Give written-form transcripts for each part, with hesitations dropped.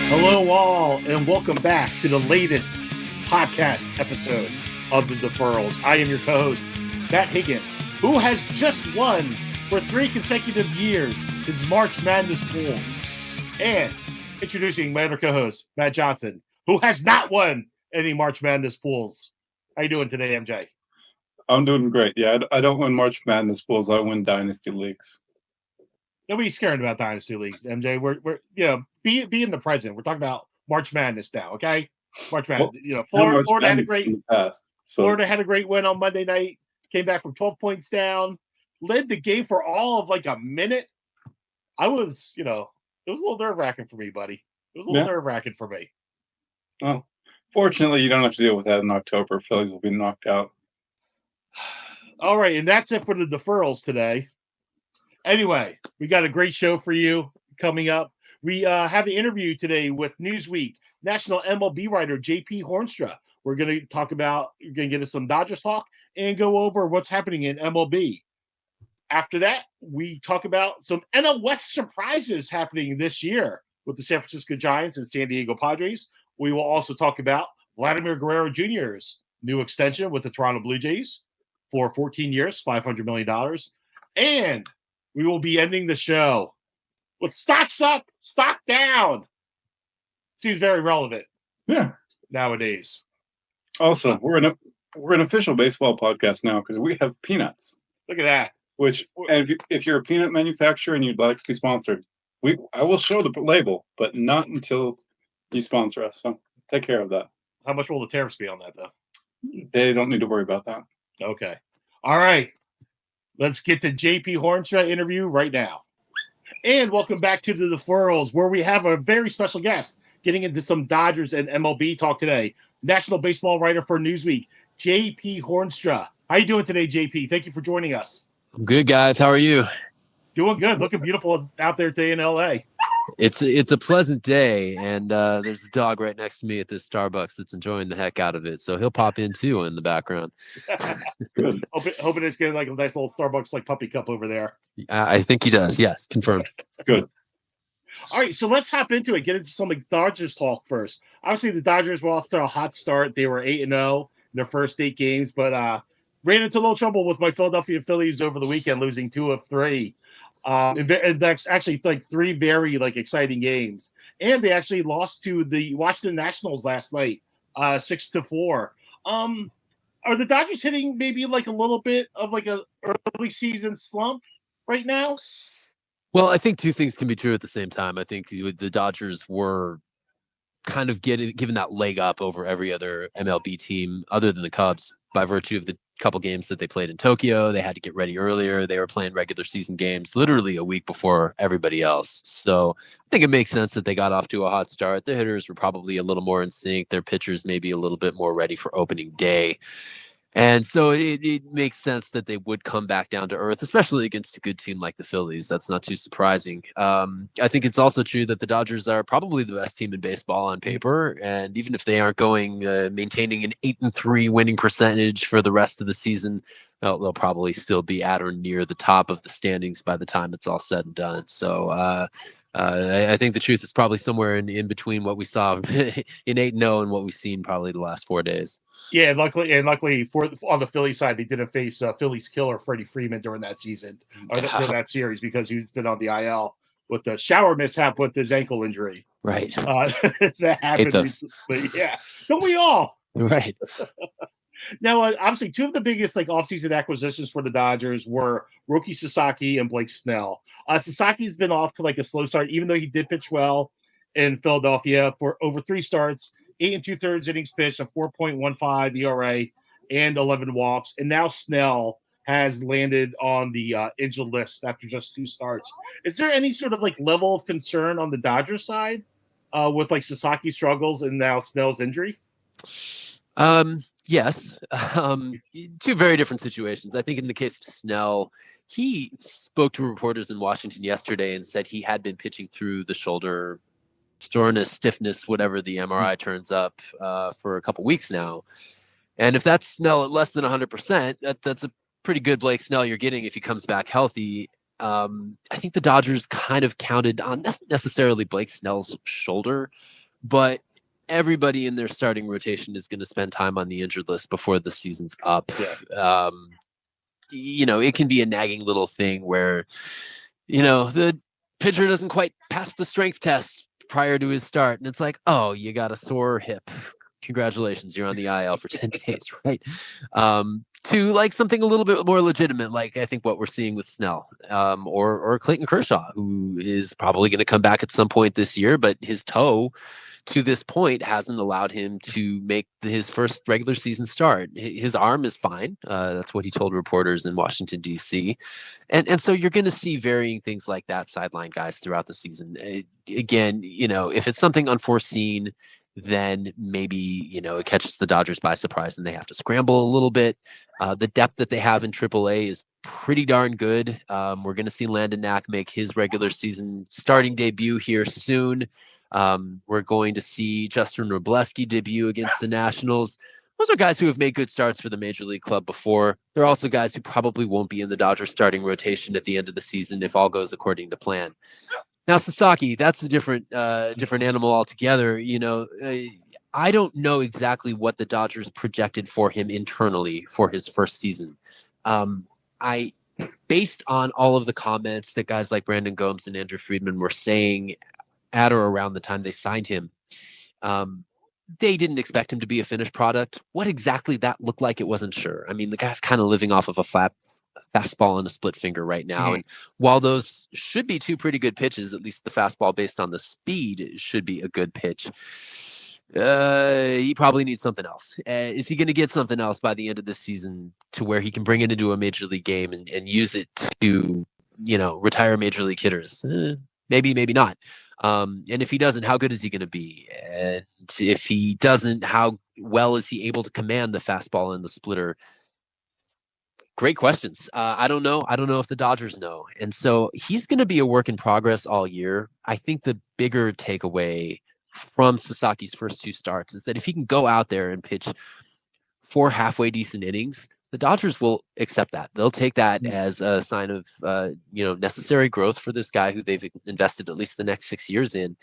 Hello, all, and welcome back to the latest podcast episode of the Deferrals. I am your co-host, Matt Higgins, who has just won for 3 consecutive years his March Madness pools. And introducing my other co-host, Matt Johnson, who has not won any March Madness pools. How you doing today, MJ? I'm doing great. Yeah, I don't win March Madness pools. I win Dynasty Leagues. Nobody's scared about Dynasty Leagues, MJ. We're be in the present. We're talking about March Madness now, okay? March Madness. Well, Florida had a great in the past. So. Florida had a great win on Monday night. Came back from 12 points down. Led the game for all of like a minute. I was, it was a little nerve-wracking for me, buddy. It was a little nerve-wracking for me. Well, fortunately, you don't have to deal with that in October. Phillies will be knocked out. All right, and that's it for the deferrals today. Anyway, we got a great show for you coming up. We have an interview today with Newsweek national MLB writer JP Hornstra. We're going to get us some Dodgers talk and go over what's happening in MLB. After that, we talk about some NL West surprises happening this year with the San Francisco Giants and San Diego Padres. We will also talk about Vladimir Guerrero Jr.'s new extension with the Toronto Blue Jays for 14 years, $500 million. And we will be ending the show with stocks up, stock down. Seems very relevant. Yeah. Nowadays. Also, we're an official baseball podcast now because we have peanuts. Look at that. And if you're a peanut manufacturer and you'd like to be sponsored, I will show the label, but not until you sponsor us. So take care of that. How much will the tariffs be on that, though? They don't need to worry about that. Okay. All right. Let's get the JP Hornstra interview right now. And welcome back to the Deferrals, where we have a very special guest getting into some Dodgers and MLB talk today. National baseball writer for Newsweek, JP Hornstra. How you doing today, JP? Thank you for joining us. I'm good, guys. How are you? Doing good. Looking beautiful out there today in LA. It's a pleasant day, and there's a dog right next to me at this Starbucks that's enjoying the heck out of it. So he'll pop in too in the background. Good. Hoping it's getting like a nice little Starbucks like puppy cup over there. I think he does. Yes, confirmed. Good. All right, so let's hop into it. Get into some Dodgers talk first. Obviously, the Dodgers were off to a hot start. They were 8-0 in their first 8 games, but ran into a little trouble with my Philadelphia Phillies over the weekend, losing 2 of 3. And that's actually like 3 very like exciting games, and they actually lost to the Washington Nationals last night, 6-4. Are the Dodgers hitting maybe like a little bit of like a early season slump right now? Well, I think 2 things can be true at the same time. I think the Dodgers were kind of given that leg up over every other MLB team other than the Cubs by virtue of the couple games that they played in Tokyo. They had to get ready earlier. They were playing regular season games literally a week before everybody else. So I think it makes sense that they got off to a hot start. The hitters were probably a little more in sync. Their pitchers maybe a little bit more ready for opening day. And so it makes sense that they would come back down to earth, especially against a good team like the Phillies. That's not too surprising. I think it's also true that the Dodgers are probably the best team in baseball on paper. And even if they aren't maintaining an 8-3 winning percentage for the rest of the season, they'll probably still be at or near the top of the standings by the time it's all said and done. So I think the truth is probably somewhere in between what we saw in 8-0 and what we've seen probably the last 4 days. Yeah, and luckily on the Philly side, they didn't face Phillies killer Freddie Freeman during that season or during that series because he's been on the IL with the shower mishap with his ankle injury. Right. That happened. But yeah, don't we all? Right. Now, obviously, 2 of the biggest offseason acquisitions for the Dodgers were Roki Sasaki and Blake Snell. Sasaki's been off to a slow start, even though he did pitch well in Philadelphia for over 3 starts, 8 2/3 innings pitched, a 4.15 ERA, and 11 walks. And now Snell has landed on the injured list after just 2 starts. Is there any sort of level of concern on the Dodgers side with Sasaki's struggles and now Snell's injury? Yes. 2 very different situations. I think in the case of Snell, he spoke to reporters in Washington yesterday and said he had been pitching through the shoulder soreness, stiffness, whatever the MRI turns up for a couple weeks now. And if that's Snell at less than 100%, that's a pretty good Blake Snell you're getting if he comes back healthy. I think the Dodgers kind of counted on not necessarily Blake Snell's shoulder, but everybody in their starting rotation is going to spend time on the injured list before the season's up. Yeah. It can be a nagging little thing where, the pitcher doesn't quite pass the strength test prior to his start. And it's like, oh, you got a sore hip. Congratulations, you're on the IL for 10 days, right? To like something a little bit more legitimate, like I think what we're seeing with Snell, or Clayton Kershaw, who is probably going to come back at some point this year, but his toe to this point hasn't allowed him to make his first regular season start. His arm is fine. That's what he told reporters in Washington, D.C. And so you're going to see varying things like that, sideline guys throughout the season. Again, if it's something unforeseen, then maybe, it catches the Dodgers by surprise and they have to scramble a little bit. The depth that they have in AAA is pretty darn good. We're going to see Landon Knack make his regular season starting debut here soon. We're going to see Justin Wrobleski debut against the Nationals. Those are guys who have made good starts for the Major League club before. They're also guys who probably won't be in the Dodgers starting rotation at the end of the season if all goes according to plan. Now, Sasaki, that's a different animal altogether. I don't know exactly what the Dodgers projected for him internally for his first season. Based on all of the comments that guys like Brandon Gomes and Andrew Friedman were saying at or around the time they signed him, they didn't expect him to be a finished product. What exactly that looked like, it wasn't sure. I mean, the guy's kind of living off of a fastball and a split finger right now. Mm-hmm. And while those should be two pretty good pitches, at least the fastball based on the speed should be a good pitch. He probably needs something else. Is he going to get something else by the end of this season to where he can bring it into a major league game and use it to, retire major league hitters? Maybe, maybe not. And if he doesn't, how good is he going to be? And if he doesn't, how well is he able to command the fastball and the splitter? Great questions. I don't know. I don't know if the Dodgers know. And so he's going to be a work in progress all year. I think the bigger takeaway from Sasaki's first two starts is that if he can go out there and pitch 4 halfway decent innings, the Dodgers will accept that. They'll take that as a sign of, necessary growth for this guy who they've invested at least the next 6 years in.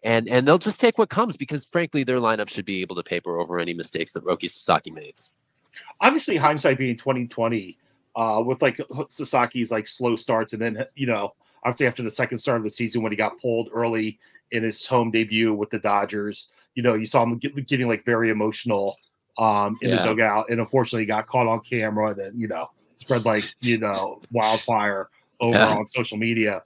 And they'll just take what comes because, frankly, their lineup should be able to paper over any mistakes that Roki Sasaki makes. Obviously, hindsight being 2020, with like Sasaki's like slow starts, and then obviously after the second start of the season when he got pulled early in his home debut with the Dodgers, you saw him getting like very emotional in the dugout, and unfortunately he got caught on camera and then spread like wildfire over on social media.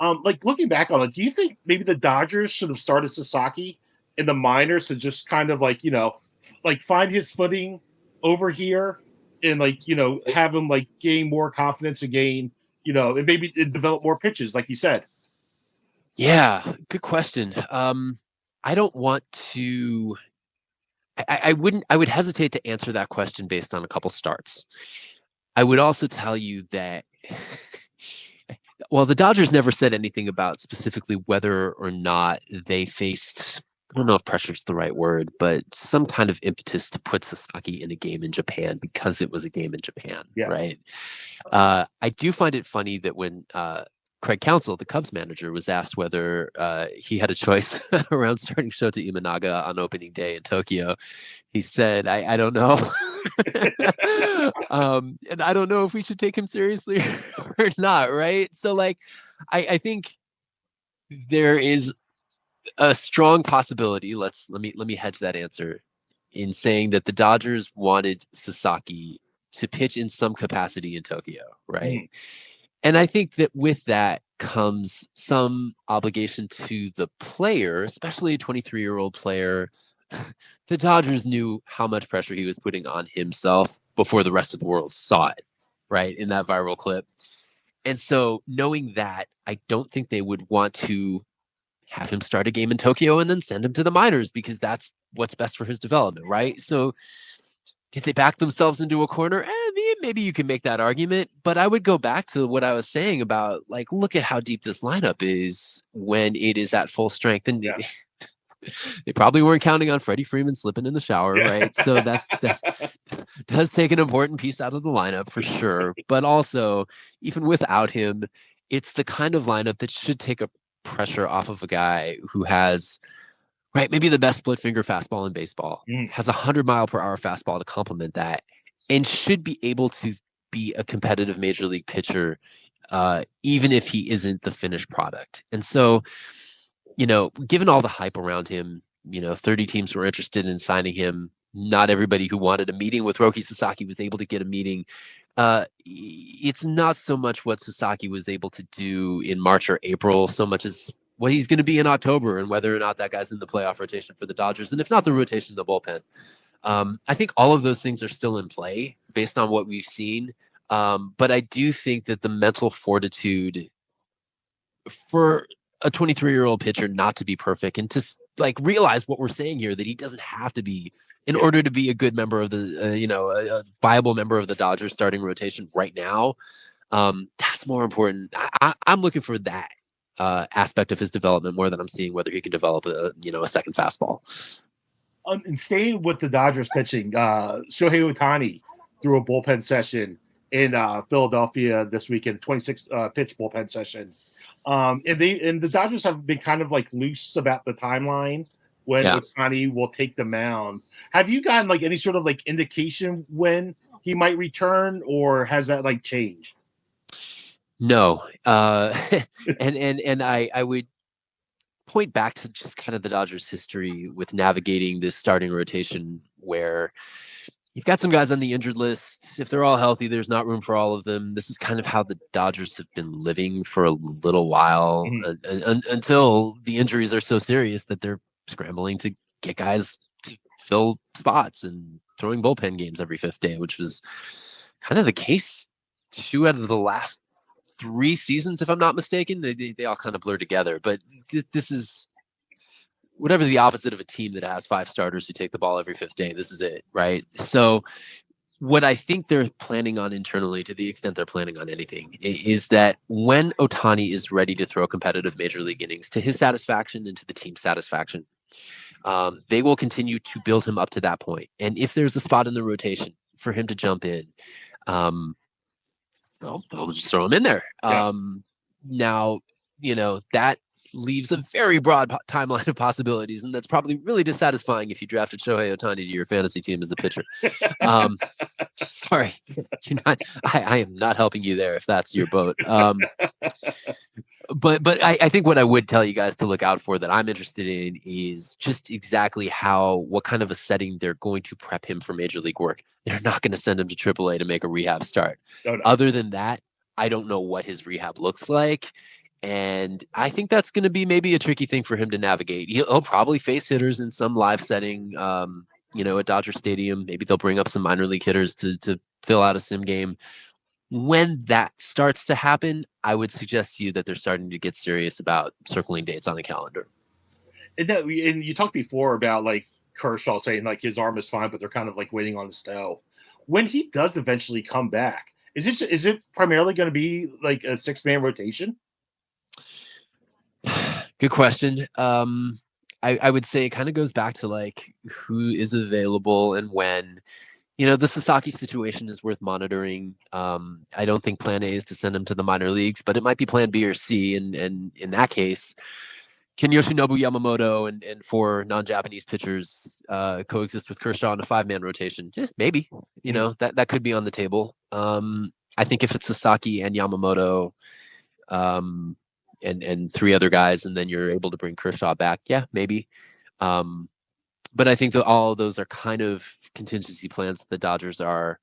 Like looking back on it, do you think maybe the Dodgers should have started Sasaki in the minors to just kind of like find his footing over here and have him gain more confidence again, and maybe develop more pitches, like you said? Yeah, good question. I don't want to. I would hesitate to answer that question based on a couple starts. I would also tell you that, well, the Dodgers never said anything about specifically whether or not they faced, I don't know if pressure is the right word, but some kind of impetus to put Sasaki in a game in Japan because it was a game in Japan, right? I do find it funny that when Craig Counsell, the Cubs manager, was asked whether he had a choice around starting Shota Imanaga on opening day in Tokyo, he said, I don't know. And I don't know if we should take him seriously or not, right? So, I think there is a strong possibility, let me hedge that answer, in saying that the Dodgers wanted Sasaki to pitch in some capacity in Tokyo, right? And I think that with that comes some obligation to the player, especially a 23-year-old player. The Dodgers knew how much pressure he was putting on himself before the rest of the world saw it, right, in that viral clip. And so knowing that, I don't think they would want to have him start a game in Tokyo and then send him to the minors because that's what's best for his development, right? So did they back themselves into a corner? Maybe you can make that argument, but I would go back to what I was saying about, look at how deep this lineup is when it is at full strength. And they probably weren't counting on Freddie Freeman slipping in the shower, right? So that does take an important piece out of the lineup for sure. But also, even without him, it's the kind of lineup that should take a pressure off of a guy who has, right, maybe the best split finger fastball in baseball, has a 100-mile-per-hour fastball to complement that, and should be able to be a competitive major league pitcher, even if he isn't the finished product. And so, given all the hype around him, 30 teams were interested in signing him. Not everybody who wanted a meeting with Roki Sasaki was able to get a meeting. It's not so much what Sasaki was able to do in March or April, so much as what he's going to be in October and whether or not that guy's in the playoff rotation for the Dodgers. And if not the rotation, the bullpen. I think all of those things are still in play based on what we've seen. But I do think that the mental fortitude for a 23-year-old pitcher not to be perfect and to realize what we're saying here, that he doesn't have to be in order to be a good member of the, a viable member of the Dodgers starting rotation right now. That's more important. I'm looking for that aspect of his development more than I'm seeing whether he can develop a second fastball. And staying with the Dodgers pitching, Shohei Ohtani threw a bullpen session in Philadelphia this weekend, 26 pitch bullpen session. And the Dodgers have been kind of loose about the timeline when Ohtani will take the mound. Have you gotten any sort of indication when he might return, or has that changed? No. And I would point back to just kind of the Dodgers' history with navigating this starting rotation, where you've got some guys on the injured list. If they're all healthy, there's not room for all of them. This is kind of how the Dodgers have been living for a little while, until the injuries are so serious that they're scrambling to get guys to fill spots and throwing bullpen games every fifth day, which was kind of the case 2 out of the last 3 seasons, if I'm not mistaken. They all kind of blur together, but this is whatever the opposite of a team that has 5 starters who take the ball every fifth day. This is it, right? So what I think they're planning on internally, to the extent they're planning on anything, is that when Ohtani is ready to throw competitive major league innings to his satisfaction and to the team's satisfaction, they will continue to build him up to that point. And if there's a spot in the rotation for him to jump in, they'll just throw him in there. Now, that leaves a very broad timeline of possibilities, and that's probably really dissatisfying if you drafted Shohei Ohtani to your fantasy team as a pitcher. Sorry, you're not. I am not helping you there if that's your boat. But I think what I would tell you guys to look out for that I'm interested in is just exactly what kind of a setting they're going to prep him for major league work. They're not going to send him to AAA to make a rehab start. No. Other than that, I don't know what his rehab looks like. And I think that's going to be maybe a tricky thing for him to navigate. He'll probably face hitters in some live setting, at Dodger Stadium. Maybe they'll bring up some minor league hitters to fill out a sim game. When that starts to happen, I would suggest to you that they're starting to get serious about circling dates on a calendar. And you talked before about Kershaw saying his arm is fine, but they're kind of waiting on the stove. When he does eventually come back, is it primarily going to be a 6-man rotation? Good question. I would say it kind of goes back to who is available and when. The Sasaki situation is worth monitoring. I don't think plan A is to send him to the minor leagues, but it might be plan B or C. And in that case, can Yoshinobu Yamamoto and 4 non-Japanese pitchers coexist with Kershaw in a 5-man rotation? Maybe. That could be on the table. I think if it's Sasaki and Yamamoto, and 3 other guys, and then you're able to bring Kershaw back, maybe. But I think that all of those are kind of contingency plans that the Dodgers are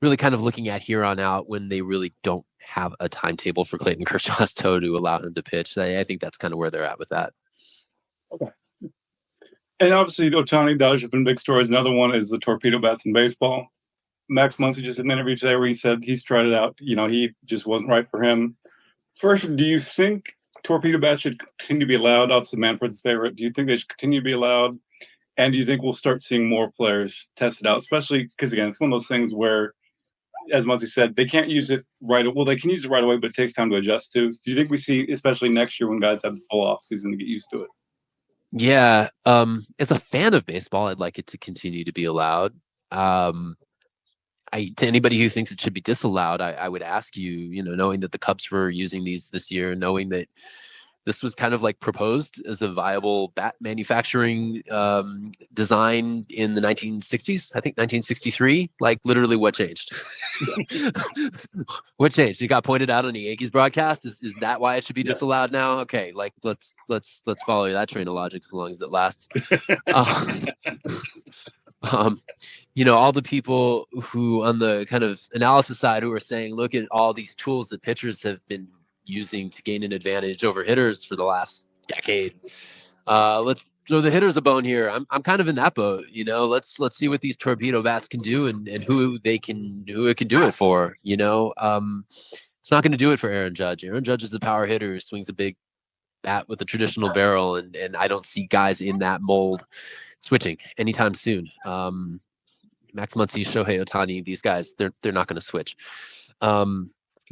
really kind of looking at here on out when they really don't have a timetable for Clayton Kershaw's toe to allow him to pitch. I think that's kind of where they're at with that. Okay. And obviously, Ohtani, Dodgers have been big stories. Another one is the Torpedo Bats in baseball. Max Muncy just did an interview today where he said he's tried it out. He just wasn't right for him. First, do you think Torpedo Bats should continue to be allowed? Obviously, Manfred's favorite. Do you think they should continue to be allowed? And do you think we'll start seeing more players test it out? Especially because, again, it's one of those things where, as Muncy said, they can't use it right away. Well, they can use it right away, but it takes time to adjust to. So do you think we see, especially next year when guys have the full offseason to get used to it? Yeah. As a fan of baseball, I'd like it to continue to be allowed. to anybody who thinks it should be disallowed, I would ask you, knowing that the Cubs were using these this year, knowing that this was kind of like proposed as a viable bat manufacturing design in the 1960s, I think 1963, like literally what changed? What changed? It got pointed out on the Yankees broadcast. Is that why it should be disallowed now? Okay, like let's follow that train of logic as long as it lasts. All the people who on the kind of analysis side who are saying, look at all these tools that pitchers have been using to gain an advantage over hitters for the last decade. Let's throw the hitters a bone here. I'm kind of in that boat. Let's see what these torpedo bats can do and who it can do it for. It's not going to do it for Aaron Judge. Aaron Judge is a power hitter who swings a big bat with a traditional barrel, and I don't see guys in that mold switching anytime soon. Max Muncy, Shohei Ohtani, these guys, they're not going to switch.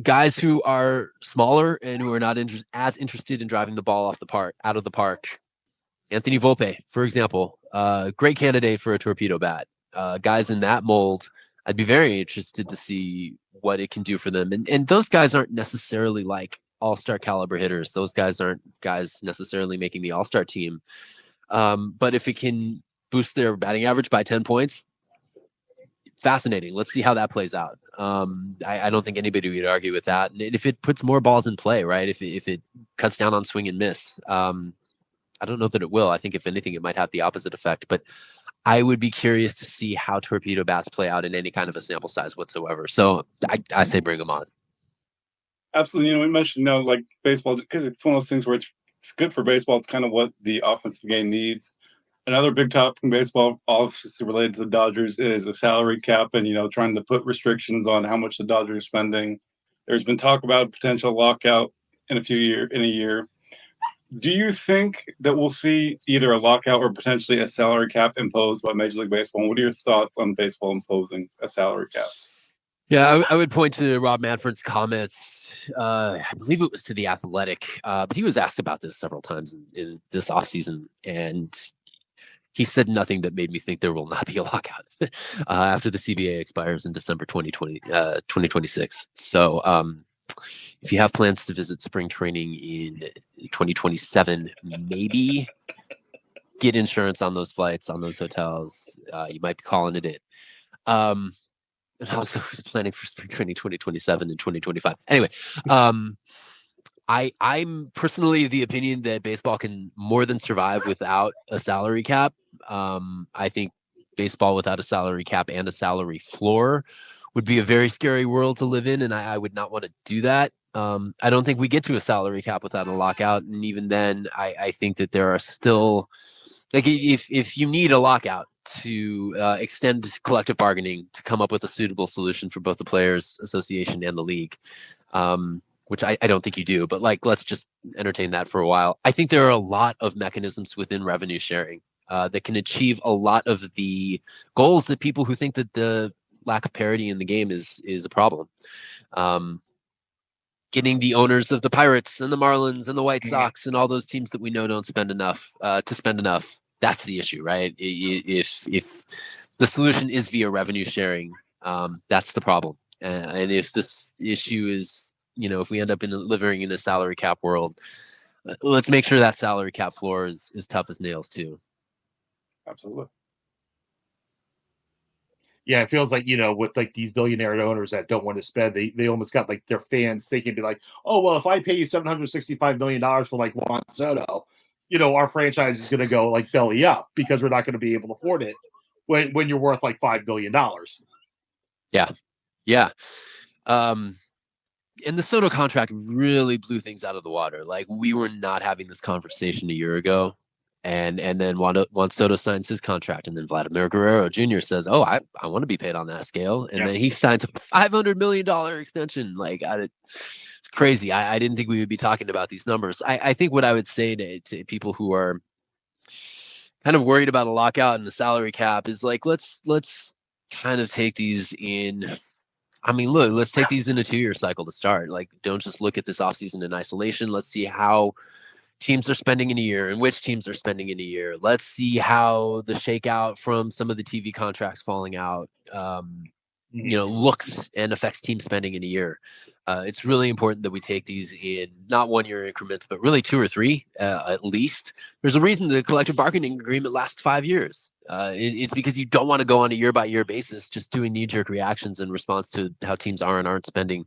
Guys who are smaller and who are not as interested in driving the ball out of the park. Anthony Volpe, for example, great candidate for a torpedo bat. Guys in that mold, I'd be very interested to see what it can do for them. And those guys aren't necessarily like all-star caliber hitters. Those guys aren't guys necessarily making the all-star team. But if it can boost their batting average by 10 points, fascinating. Let's see how that plays out. I don't think anybody would argue with that. And if it puts more balls in play, right? If it cuts down on swing and miss, I don't know that it will. I think if anything, it might have the opposite effect. But I would be curious to see how torpedo bats play out in any kind of a sample size whatsoever. So I say bring them on. Absolutely. We mentioned like baseball, because it's one of those things where it's good for baseball. It's kind of what the offensive game needs. Another big topic in baseball, obviously related to the Dodgers, is a salary cap and, trying to put restrictions on how much the Dodgers are spending. There's been talk about potential lockout in a year. Do you think that we'll see either a lockout or potentially a salary cap imposed by Major League Baseball? And what are your thoughts on baseball imposing a salary cap? Yeah, I would point to Rob Manfred's comments. I believe it was to The Athletic, but he was asked about this several times in this offseason, and he said nothing that made me think there will not be a lockout after the CBA expires in December 2026. So if you have plans to visit spring training in 2027, maybe get insurance on those flights, on those hotels. You might be calling it in. And also who's planning for spring training 2027 and 2025. Anyway, I'm personally of the opinion that baseball can more than survive without a salary cap. I think baseball without a salary cap and a salary floor would be a very scary world to live in, and I would not want to do that. I don't think we get to a salary cap without a lockout, and even then, I think that there are still, like, if you need a lockout to extend collective bargaining to come up with a suitable solution for both the Players Association and the league, which I don't think you do, but let's just entertain that for a while. I think there are a lot of mechanisms within revenue sharing that can achieve a lot of the goals that people who think that the lack of parity in the game is a problem. Getting the owners of the Pirates and the Marlins and the White Sox and all those teams that we know don't spend enough to spend enough. That's the issue, right? If the solution is via revenue sharing, that's the problem. And if this issue is, if we end up living in a salary cap world, let's make sure that salary cap floor is tough as nails too. Absolutely. Yeah, it feels like, with these billionaire owners that don't want to spend, they almost got their fans thinking, be like, oh, well, if I pay you $765 million for Juan Soto, our franchise is going to go belly up because we're not going to be able to afford it when you're worth $5 billion. Yeah. Yeah. And the Soto contract really blew things out of the water. We were not having this conversation a year ago. And then Juan Soto signs his contract, and then Vladimir Guerrero Jr. says, "Oh, I want to be paid on that scale," and then he signs a $500 million extension. It's crazy. I didn't think we would be talking about these numbers. I think what I would say to people who are kind of worried about a lockout and the salary cap is let's kind of take these in. I mean, look, let's take these in a 2-year cycle to start. Don't just look at this offseason in isolation. Let's see how teams are spending in a year and which teams are spending in a year. Let's see how the shakeout from some of the TV contracts falling out looks and affects team spending in a year. It's really important that we take these in not 1 year increments, but really 2 or 3 at least. There's a reason the collective bargaining agreement lasts 5 years. It's because you don't want to go on a year by year basis, just doing knee jerk reactions in response to how teams are and aren't spending,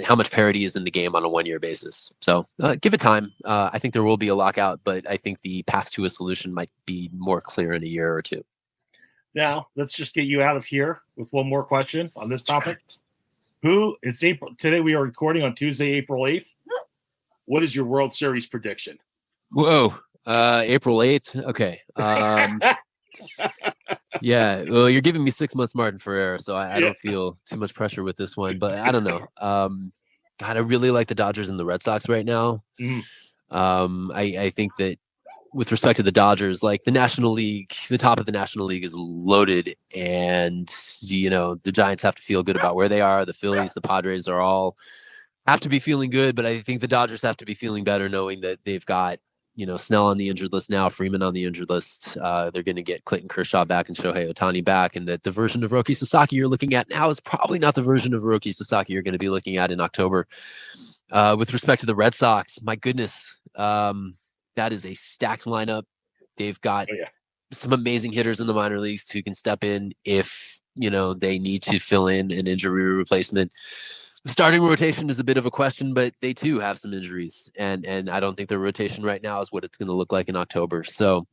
how much parity is in the game on a 1 year basis. So give it time. I think there will be a lockout, but I think the path to a solution might be more clear in a year or 2. Now, let's just get you out of here with one more question on this topic. It's April. Today we are recording on Tuesday, April 8th. What is your World Series prediction? Whoa. April 8th. Okay. Yeah. Well, you're giving me 6 months Martin for error, so I don't feel too much pressure with this one, but I don't know. God, I really like the Dodgers and the Red Sox right now. I think that with respect to the Dodgers, like the National League, the top of the National League is loaded, and the Giants have to feel good about where they are. The Phillies, the Padres are all have to be feeling good, but I think the Dodgers have to be feeling better knowing that they've got Snell on the injured list now, Freeman on the injured list. They're going to get Clayton Kershaw back and Shohei Ohtani back, and that the version of Roki Sasaki you're looking at now is probably not the version of Roki Sasaki you're going to be looking at in October. With respect to the Red Sox, my goodness, that is a stacked lineup. They've got some amazing hitters in the minor leagues who can step in if they need to fill in an injury replacement. The starting rotation is a bit of a question, but they too have some injuries, and I don't think their rotation right now is what it's going to look like in October. So,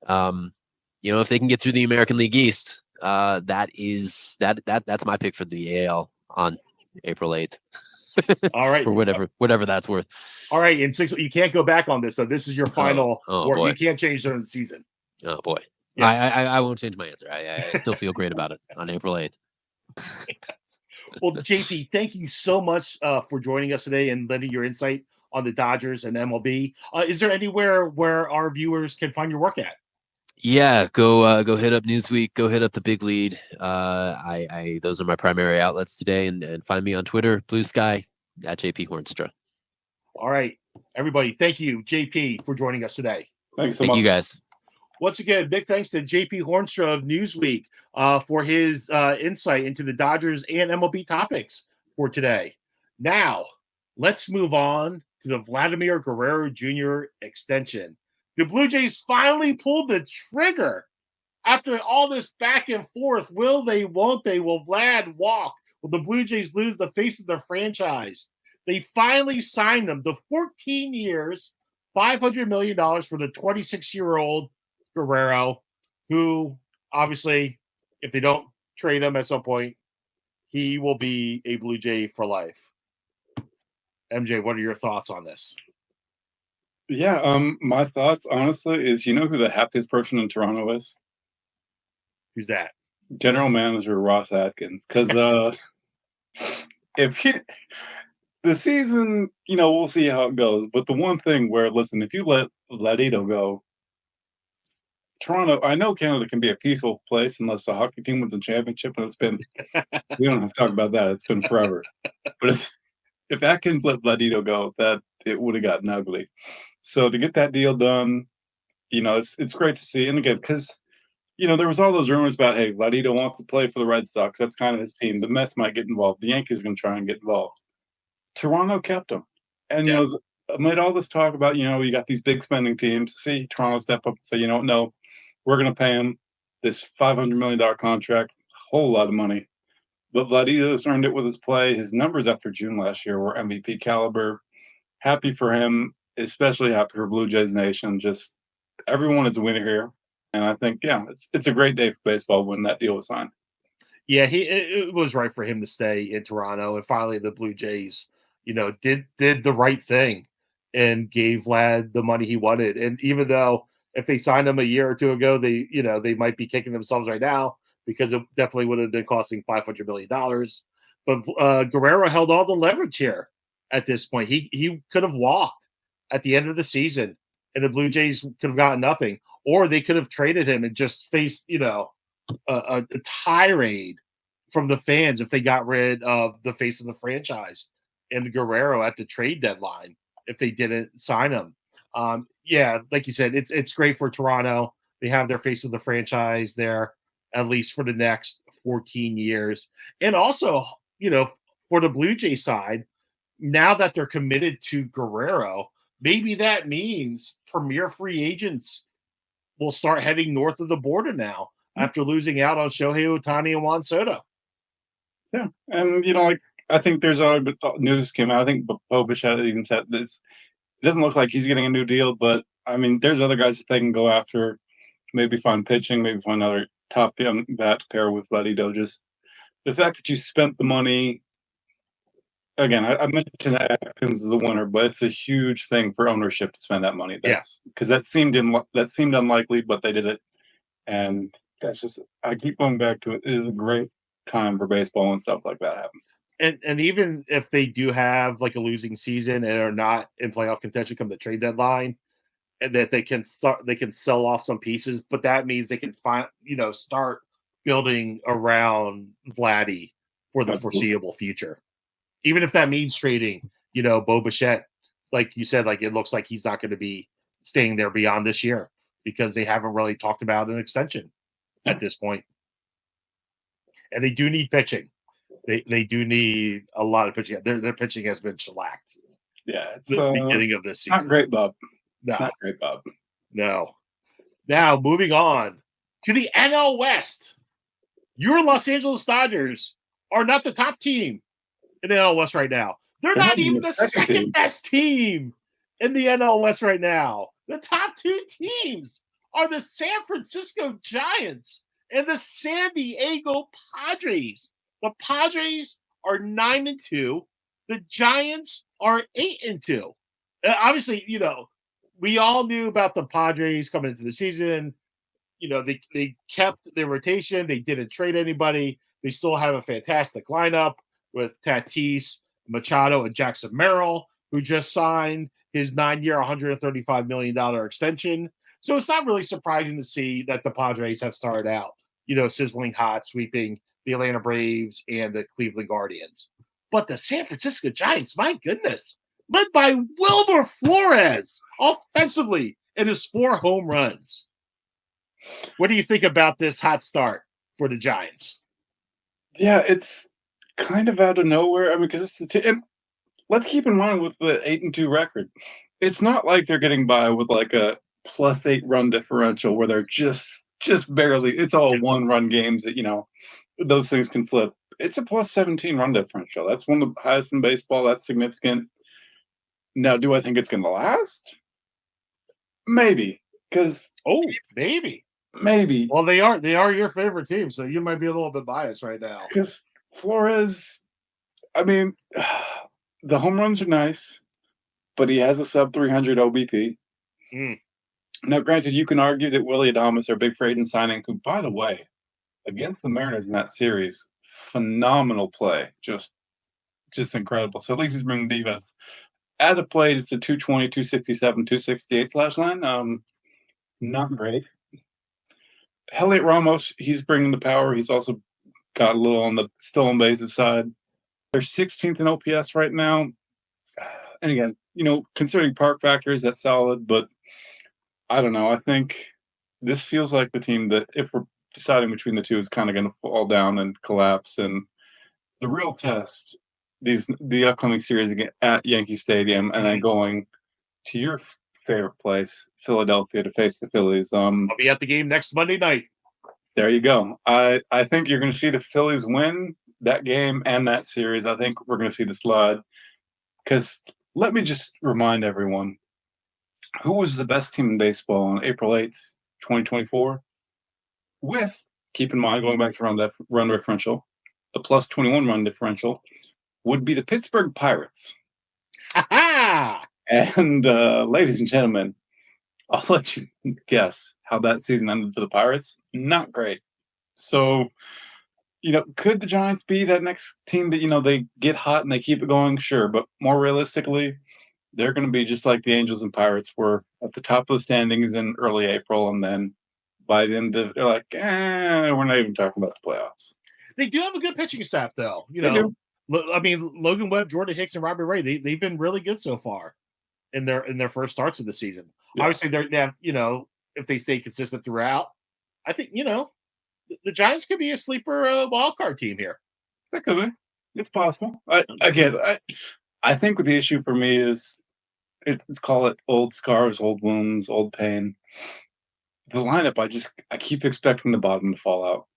if they can get through the American League East, that's my pick for the AL on April 8th. All right, for whatever that's worth. All right, in 6, you can't go back on this. So this is your final. Boy. You can't change during the season. Oh boy, I won't change my answer. I still feel great about it on April 8th. Well, JP, thank you so much for joining us today and lending your insight on the Dodgers and MLB. Is there anywhere where our viewers can find your work at? Yeah, go hit up Newsweek, go hit up the Big Lead. Those are my primary outlets today, and find me on Twitter, Blue Sky at JP Hornstra. All right, everybody, thank you, JP, for joining us today. Thanks so much. Thank you, guys. Once again, big thanks to JP Hornstra of Newsweek for his insight into the Dodgers and MLB topics for today. Now, let's move on to the Vladimir Guerrero Jr. extension. The Blue Jays finally pulled the trigger after all this back and forth. Will they, won't they? Will Vlad walk? Will the Blue Jays lose the face of their franchise? They finally signed him to 14 years, $500 million for the 26-year-old Guerrero, who obviously, if they don't trade him at some point, he will be a Blue Jay for life. MJ, what are your thoughts on this? Yeah, my thoughts, honestly, is who the happiest person in Toronto is? Who's that? General Manager Ross Atkins. Because the season, we'll see how it goes. But the one thing where, listen, if you let Vladito go, Toronto, I know Canada can be a peaceful place unless the hockey team wins the championship, and it's been, we don't have to talk about that. It's been forever. But if Atkins let Vladito go, that it would have gotten ugly. So to get that deal done, it's great to see. And again, because, there was all those rumors about, hey, Vladito wants to play for the Red Sox. That's kind of his team. The Mets might get involved. The Yankees are going to try and get involved. Toronto kept him. And, amid all this talk about, you got these big spending teams, see Toronto step up and say, no, we're going to pay him this $500 million contract, a whole lot of money. But Vladito's earned it with his play. His numbers after June last year were MVP caliber. Happy for him, especially happy for Blue Jays Nation. Just everyone is a winner here. And I think, it's a great day for baseball when that deal was signed. Yeah, it was right for him to stay in Toronto. And finally, the Blue Jays, did the right thing and gave Vlad the money he wanted. And even though if they signed him a year or two ago, they might be kicking themselves right now because it definitely would have been costing $500 million. But Guerrero held all the leverage here at this point. He could have walked at the end of the season, and the Blue Jays could have gotten nothing. Or they could have traded him and just faced, a tirade from the fans if they got rid of the face of the franchise and Guerrero at the trade deadline if they didn't sign him. Like you said, it's great for Toronto. They have their face of the franchise there, at least for the next 14 years. And also, for the Blue Jay side, now that they're committed to Guerrero, maybe that means premier free agents will start heading north of the border now after losing out on Shohei Ohtani and Juan Soto. Yeah. And, I think there's already news came out. I think Bobichette even said this. It doesn't look like he's getting a new deal, but, there's other guys that they can go after, maybe find pitching, maybe find another top young bat to pair with Vladimir. Just the fact that you spent the money. Again, I mentioned Atkins is the winner, but it's a huge thing for ownership to spend that money. Because that seemed unlikely, but they did it. And that's just, I keep going back to it. It is a great time for baseball when stuff like that happens. And even if they do have like a losing season and are not in playoff contention come the trade deadline, and that they can sell off some pieces, but that means they can start building around Vladdy for the foreseeable future. Even if that means trading, Bo Bichette, like you said, like it looks like he's not going to be staying there beyond this year because they haven't really talked about an extension at this point. And they do need pitching. They do need a lot of pitching. Their pitching has been shellacked. Yeah, it's the beginning of this season. Not great, Bob. No. Not great, Bob. No. Now, moving on to the NL West. Your Los Angeles Dodgers are not the top team in the NL West right now. They're not even the second best team in the NL West right now. The top two teams are the San Francisco Giants and the San Diego Padres. The Padres are 9-2. The Giants are 8-2. Obviously, we all knew about the Padres coming into the season. They kept their rotation. They didn't trade anybody. They still have a fantastic lineup with Tatis, Machado, and Jackson Merrill, who just signed his 9-year, $135 million extension. So it's not really surprising to see that the Padres have started out, sizzling hot, sweeping the Atlanta Braves and the Cleveland Guardians. But the San Francisco Giants, my goodness, led by Wilmer Flores offensively in his 4 home runs. What do you think about this hot start for the Giants? Yeah, it's kind of out of nowhere. Because it's let's keep in mind with the 8-2 record, it's not like they're getting by with like a +8 run differential where they're just barely. It's all 1-run games that those things can flip. It's a +17 run differential. That's one of the highest in baseball. That's significant. Now, do I think it's going to last? Maybe, because maybe. Well, they are your favorite team, so you might be a little bit biased right now. Because Flores, the home runs are nice, but he has a sub-300 OBP. Now, granted, you can argue that Willie Adames, their big free agent signing, who, by the way, against the Mariners in that series, phenomenal play, just incredible. So at least he's bringing defense. At the plate, it's a 220, 267, 268 slash line. Not great. Heliot Ramos, he's bringing the power. He's also got a little on the still on bases side. They're 16th in OPS right now. And again, considering park factors, that's solid. But I don't know. I think this feels like the team that, if we're deciding between the two, is kind of going to fall down and collapse. And the real test, the upcoming series again at Yankee Stadium, and then going to your favorite place, Philadelphia, to face the Phillies. I'll be at the game next Monday night. There you go. I think you're going to see the Phillies win that game and that series. I think we're going to see the slide. Because let me just remind everyone, who was the best team in baseball on April 8th, 2024? With, keep in mind, going back to run differential, a +21 run differential, would be the Pittsburgh Pirates. And ladies and gentlemen, I'll let you guess how that season ended for the Pirates. Not great. So, could the Giants be that next team that, they get hot and they keep it going? Sure. But more realistically, they're going to be just like the Angels and Pirates were at the top of the standings in early April. And then by the end of, they're like, we're not even talking about the playoffs. They do have a good pitching staff, though. They do. Logan Webb, Jordan Hicks, and Robbie Ray, they've been really good so far in their first starts of the season. Yeah. Obviously, they have, if they stay consistent throughout, I think, the Giants could be a sleeper wild card team here. That could be. It's possible. I think the issue for me is let's call it old scars, old wounds, old pain. The lineup, I keep expecting the bottom to fall out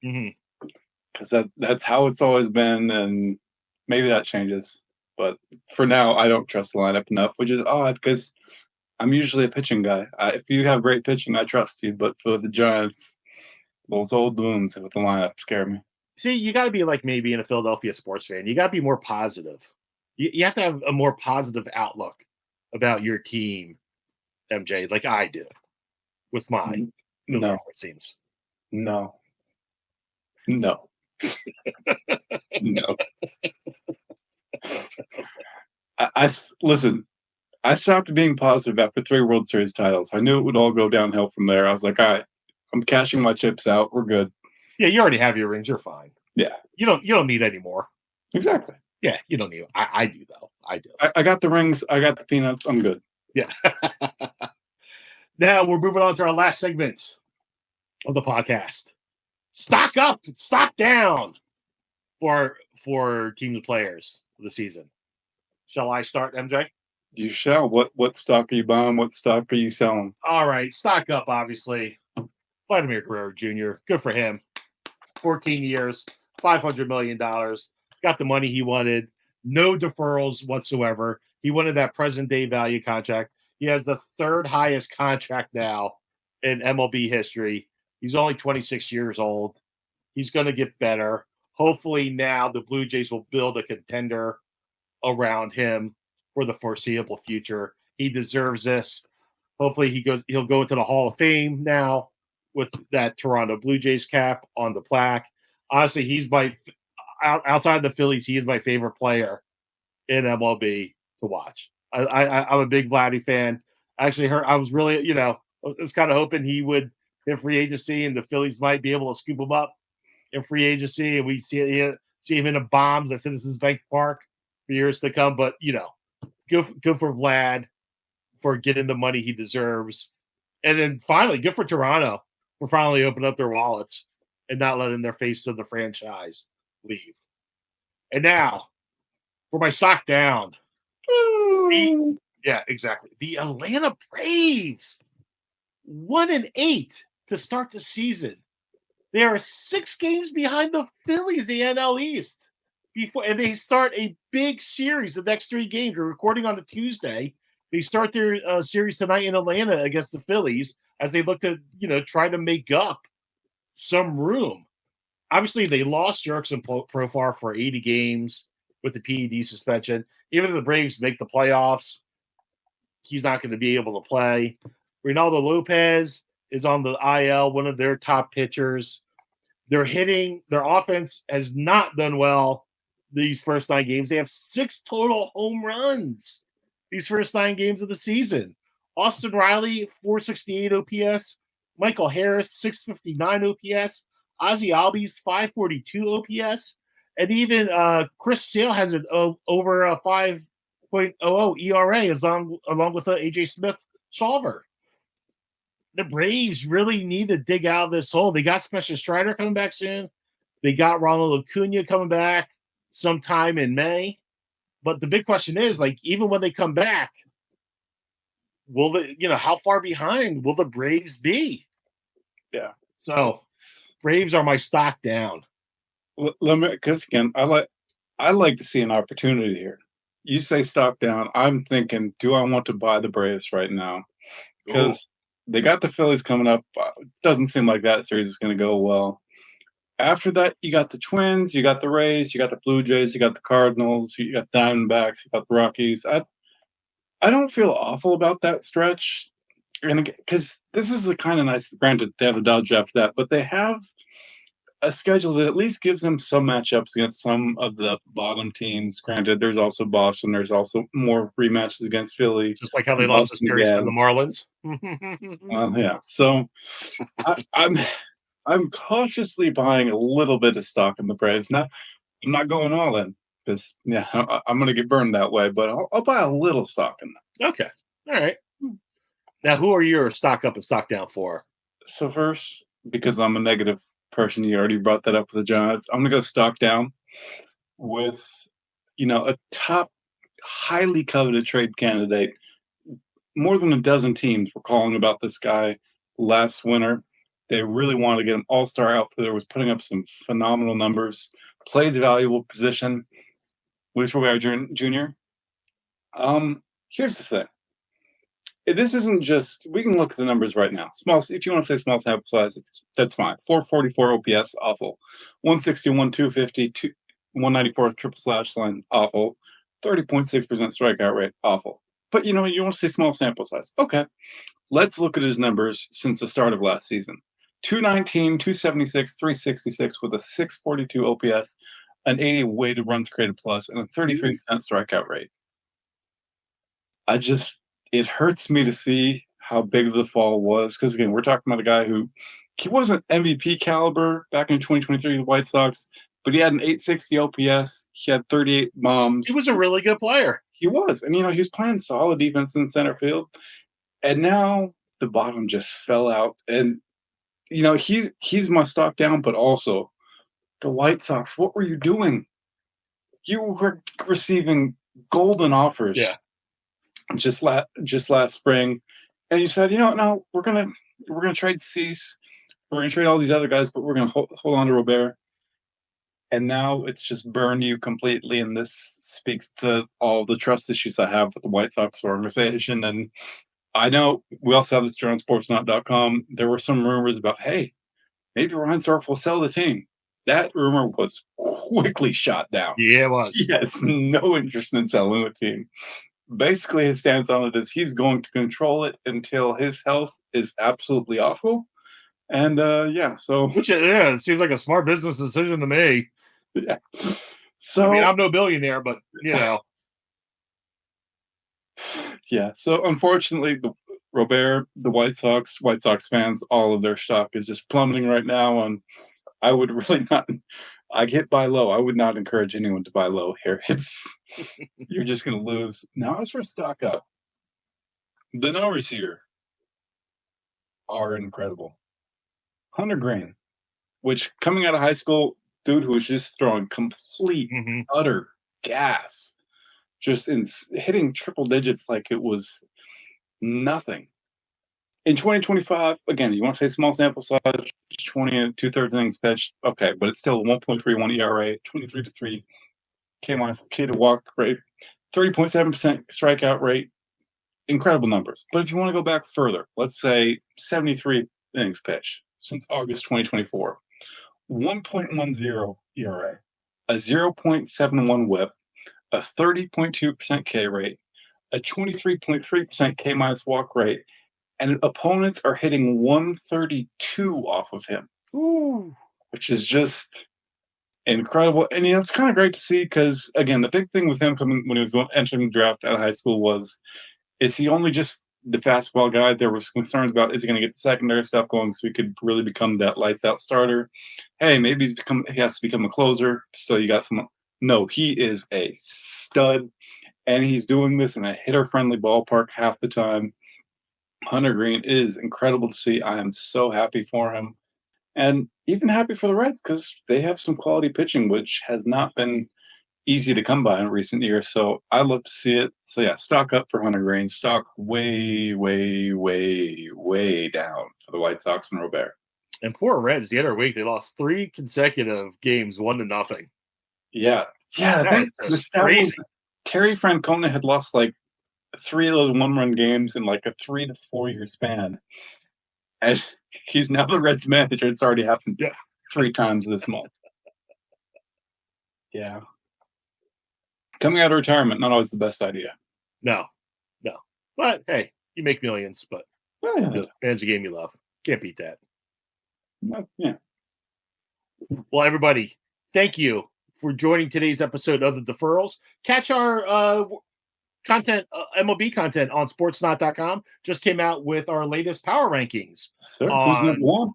because that's how it's always been, and maybe that changes. But for now, I don't trust the lineup enough, which is odd because I'm usually a pitching guy. If you have great pitching, I trust you. But for the Giants, those old wounds with the lineup scare me. See, you got to be like me being a Philadelphia sports fan. You got to be more positive. You have to have a more positive outlook about your team, MJ, like I do with mine. No, it seems. No. No. I listen. I stopped being positive after 3 World Series titles. I knew it would all go downhill from there. I was like, all right, I'm cashing my chips out. We're good. Yeah, you already have your rings. You're fine. Yeah, you don't need any more. Exactly. Yeah, you don't need. I do though. I do. I got the rings. I got the peanuts. I'm good. Yeah. Now we're moving on to our last segment of the podcast. Stock up, stock down for teams and players for the season. Shall I start, MJ? You shall. What stock are you buying? What stock are you selling? All right, stock up, obviously. Vladimir Guerrero Jr. Good for him. 14 years, $500 million. Got the money he wanted. No deferrals whatsoever. He wanted that present-day value contract. He has the 3rd highest contract now in MLB history. He's only 26 years old. He's going to get better. Hopefully now the Blue Jays will build a contender around him for the foreseeable future. He deserves this. Hopefully he'll go into the Hall of Fame now with that Toronto Blue Jays cap on the plaque. Honestly, he's outside the Phillies, he is my favorite player in MLB to watch. I'm a big Vladdy fan. I actually heard I was really, I was kind of hoping he would hit free agency and the Phillies might be able to scoop him up in free agency and we see him in the bombs at Citizens Bank Park for years to come. But good for Vlad for getting the money he deserves. And then finally, good for Toronto for finally opening up their wallets and not letting their face of the franchise leave. And now for my sock down. Yeah, exactly. The Atlanta Braves 1-8 to start the season. They are 6 games behind the Phillies, the NL East. And they start a big series the next 3 games. We're recording on a Tuesday. They start their series tonight in Atlanta against the Phillies as they look to, try to make up some room. Obviously, they lost Jurickson Profar for 80 games with the PED suspension. Even if the Braves make the playoffs, he's not going to be able to play. Reynaldo Lopez is on the IL, one of their top pitchers. Their offense has not done well these first 9 games. They have 6 total home runs these first 9 games of the season. Austin Riley, 468 OPS. Michael Harris, 659 OPS. Ozzie Albies, 542 OPS. And even Chris Sale has an over a 5.00 ERA along with AJ Smith-Shawver. The Braves really need to dig out of this hole. They got Spencer Strider coming back soon. They got Ronald Acuna coming back sometime in May. But the big question is, even when they come back, will how far behind will the Braves be? Yeah. So Braves are my stock down. Because again, I like to see an opportunity here. You say stock down. I'm thinking, do I want to buy the Braves right now? Because they got the Phillies coming up. Doesn't seem like that series is going to go well. After that, you got the Twins, you got the Rays, you got the Blue Jays, you got the Cardinals, you got Diamondbacks, you got the Rockies. I don't feel awful about that stretch, and because this is the kind of nice. Granted, they have the Dodgers after that, but they have a schedule that at least gives them some matchups against some of the bottom teams. Granted, there's also Boston. There's also more rematches against Philly. Just like how they lost the series to the Marlins. Well, yeah. So I'm cautiously buying a little bit of stock in the Braves. I'm not going all in because, I'm going to get burned that way, but I'll buy a little stock in them. Okay. All right. Now, who are your stock up and stock down for? So first, because I'm a negative person. You already brought that up with the Giants. I'm going to go stock down with, a top highly coveted trade candidate. More than a dozen teams were calling about this guy last winter. They really wanted to get an all-star outfielder, was putting up some phenomenal numbers, plays a valuable position. Wilmer Flores Jr. Here's the thing. This isn't just, we can look at the numbers right now. If you want to say small sample size, that's fine. 444 OPS, awful. 161, 250, 194 triple slash line, awful. 30.6% strikeout rate, awful. But you want to say small sample size. Okay. Let's look at his numbers since the start of last season. 219, 276, 366 with a 642 OPS, an 80 weighted runs created plus, and a 33% strikeout rate. It hurts me to see how big the fall was. Because, again, we're talking about a guy he wasn't MVP caliber back in 2023 with the White Sox, but he had an 860 OPS. He had 38 bombs. He was a really good player. He was. And, he was playing solid defense in center field. And now the bottom just fell out. And, he's my stock down, but also the White Sox, what were you doing? You were receiving golden offers. Yeah. Just last spring, and you said, no, we're gonna trade Cease, we're gonna trade all these other guys, but we're gonna hold on to Robert. And now it's just burned you completely, and this speaks to all the trust issues I have with the White Sox organization. And I know we also have this on sportsnot.com. There were some rumors about, hey, maybe Reinsdorf will sell the team. That rumor was quickly shot down. Yeah, it was. Yes, no interest in selling the team. Basically, his stance on it is he's going to control it until his health is absolutely awful. And, so... it seems like a smart business decision to me. Yeah. So... I'm no billionaire, but, Yeah, so unfortunately, the White Sox fans, all of their stock is just plummeting right now, and I would really not... I get buy low. I would not encourage anyone to buy low here. You're just going to lose. Now, as for stock up, the numbers here are incredible. Hunter Greene, which coming out of high school, dude who was just throwing complete, utter gas, just hitting triple digits like it was nothing. In 2025, again, you want to say small sample size, 20 and 2/3 innings pitched, okay, but it's still a 1.31 ERA, 23-3 K to walk rate, 30.7% strikeout rate, incredible numbers. But if you want to go back further, let's say 73 innings pitched since August 2024, 1.10 ERA, a 0.71 WHIP, a 30.2% K rate, a 23.3% K minus walk rate, and opponents are hitting 132 off of him. Ooh. Which is just incredible. And it's kind of great to see because, again, the big thing with him coming when he was entering the draft out of high school is he only just the fastball guy? There was concerns about, is he going to get the secondary stuff going so he could really become that lights out starter? Hey, maybe he has to become a closer. So you got some. No, he is a stud, and he's doing this in a hitter-friendly ballpark half the time. Hunter Greene is incredible to see. I am so happy for him. And even happy for the Reds because they have some quality pitching, which has not been easy to come by in recent years. So I love to see it. So, yeah, stock up for Hunter Greene. Stock way, way, way, way down for the White Sox and Robert. And poor Reds, the other week, they lost 3 consecutive games, 1-0. Yeah. Yeah, the stat was Terry Francona had lost like 3 of those 1-run games in like a 3 to 4 year span. And he's now the Reds manager. It's already happened 3 times this month. Yeah. Coming out of retirement, not always the best idea. No. But, hey, you make millions, but fans a game you love. Can't beat that. Yeah. Well, everybody, thank you for joining today's episode of the Deferrals. Catch our content, MLB content on sportsnot.com. Just came out with our latest power rankings. Sir, who's number 1?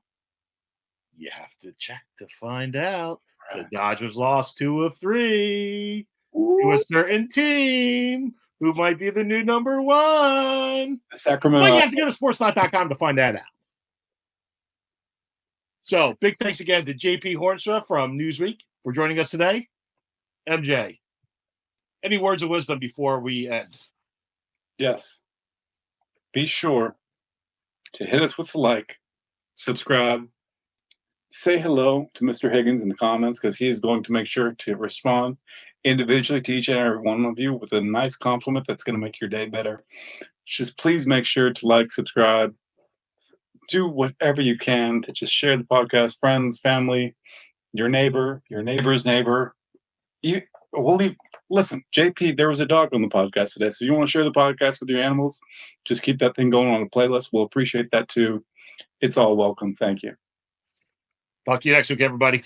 You have to check to find out. Right. The Dodgers lost 2 of 3 to a certain team who might be the new number 1. Sacramento. But you have to go to sportsnot.com to find that out. So, big thanks again to JP Hornstra from Newsweek for joining us today. MJ, any words of wisdom before we end? Yes. Be sure to hit us with the like, subscribe, say hello to Mr. Higgins in the comments because he is going to make sure to respond individually to each and every one of you with a nice compliment that's going to make your day better. Just please make sure to like, subscribe, do whatever you can to just share the podcast, friends, family, your neighbor, your neighbor's neighbor. Listen, JP, there was a dog on the podcast today, so you want to share the podcast with your animals, just keep that thing going on the playlist. We'll appreciate that too. It's all welcome. Thank you. Talk to you next week, everybody.